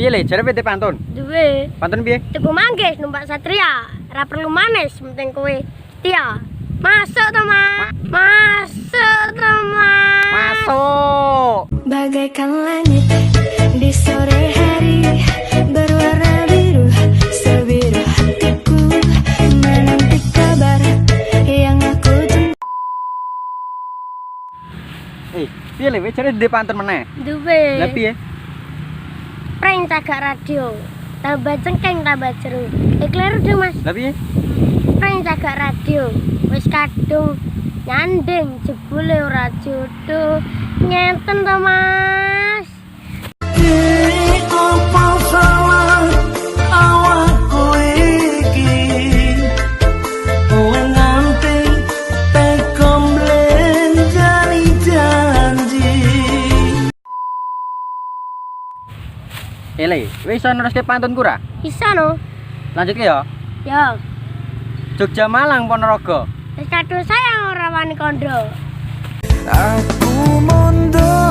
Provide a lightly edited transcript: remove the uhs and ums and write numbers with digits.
Piye le, jare PT pantun? Duwe. Pantun piye? Tuku manggis numpak Satria. Ora perlu manis, penting kowe setia. Masuk to, Mas. Masuk to, Mas. Masuk. Bagaikan langit di sore hari berwarna biru, sebiru hatiku menanti kabar yang aku tunggu. Piye le, jare di pantun meneh? Duwe. Lah piye? Prank cagak radio. Tambah cengkeng tambah jeruk. Kleru dong, Mas. Lah piye? Prank cagak radio. Wis kadung nyanding jebule ora jodoh. Ngenten to, Mas. Apa salah awakku iki nganti tekom lenjani janji. Le, wis iso neruske pantunku ra? Bisa no? Lanjut ke ya. Ya. Jogja Malang Ponorogo. Wis kadung sayang ora wani kandha. Aku mundur